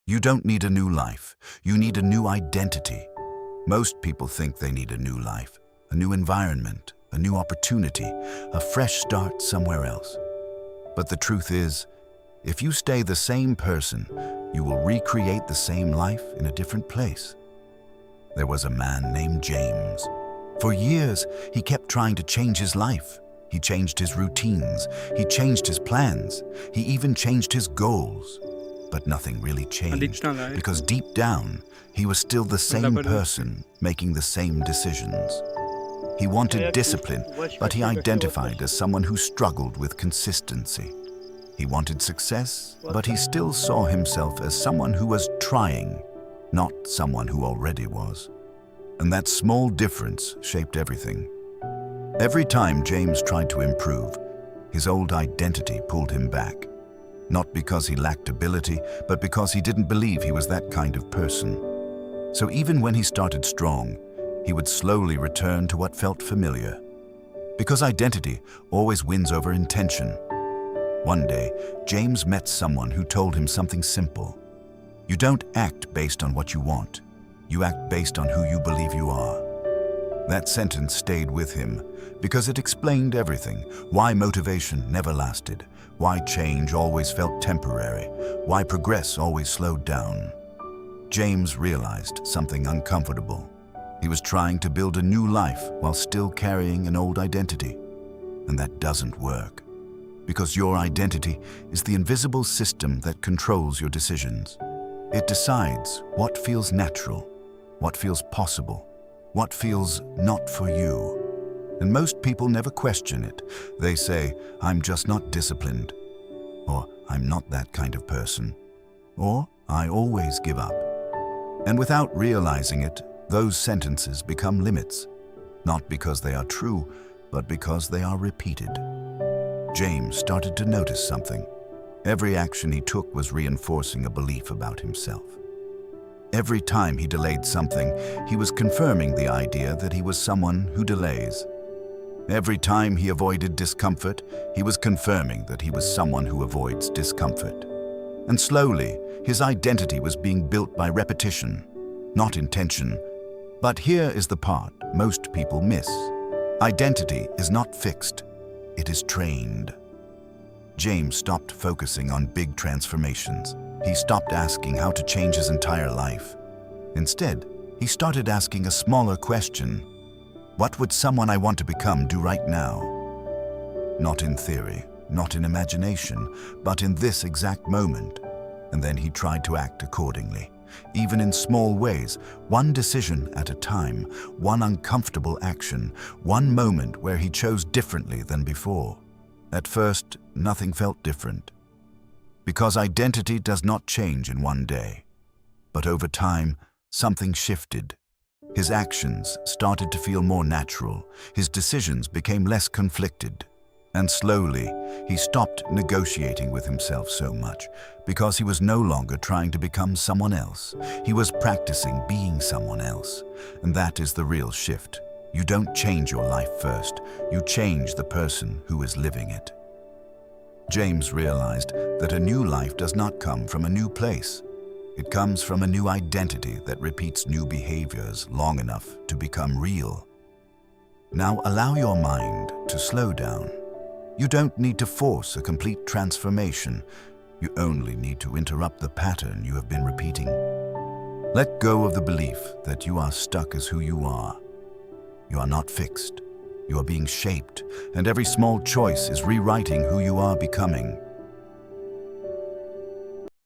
You don't need a new life. You need a new identity. Most people think they need a new life, a new environment, a new opportunity, a fresh start somewhere else. But the truth is, if you stay the same person, you will recreate the same life in a different place. There was a man named James. For years, he kept trying to change his life. He changed his routines. He changed his plans. He even changed his goals. But nothing really changed because deep down, he was still the same person making the same decisions. He wanted discipline, but he identified as someone who struggled with consistency. He wanted success, but he still saw himself as someone who was trying, not someone who already was. And that small difference shaped everything. Every time James tried to improve, his old identity pulled him back. Not because he lacked ability, but because he didn't believe he was that kind of person. So even when he started strong, he would slowly return to what felt familiar. Because identity always wins over intention. One day, James met someone who told him something simple. You don't act based on what you want. You act based on who you believe you are. That sentence stayed with him because it explained everything: why motivation never lasted, why change always felt temporary, why progress always slowed down. James realized something uncomfortable. He was trying to build a new life while still carrying an old identity. And that doesn't work. Because your identity is the invisible system that controls your decisions. It decides what feels natural, what feels possible, what feels not for you. And most people never question it. They say, I'm just not disciplined, or I'm not that kind of person, or I always give up. And without realizing it, those sentences become limits, not because they are true, but because they are repeated. James started to notice something. Every action he took was reinforcing a belief about himself. Every time he delayed something, he was confirming the idea that he was someone who delays. Every time he avoided discomfort, he was confirming that he was someone who avoids discomfort. And slowly, his identity was being built by repetition, not intention. But here is the part most people miss. Identity is not fixed. It is trained. James stopped focusing on big transformations. He stopped asking how to change his entire life. Instead, he started asking a smaller question. What would someone I want to become do right now? Not in theory, not in imagination, but in this exact moment. And then he tried to act accordingly. Even in small ways, one decision at a time, one uncomfortable action, one moment where he chose differently than before. At first, nothing felt different. Because identity does not change in one day. But over time, something shifted. His actions started to feel more natural. His decisions became less conflicted. And slowly, he stopped negotiating with himself so much because he was no longer trying to become someone else. He was practicing being someone else. And that is the real shift. You don't change your life first. You change the person who is living it. James realized that a new life does not come from a new place. It comes from a new identity that repeats new behaviors long enough to become real. Now allow your mind to slow down. You don't need to force a complete transformation. You only need to interrupt the pattern you have been repeating. Let go of the belief that you are stuck as who you are. You are not fixed. You are being shaped, and every small choice is rewriting who you are becoming.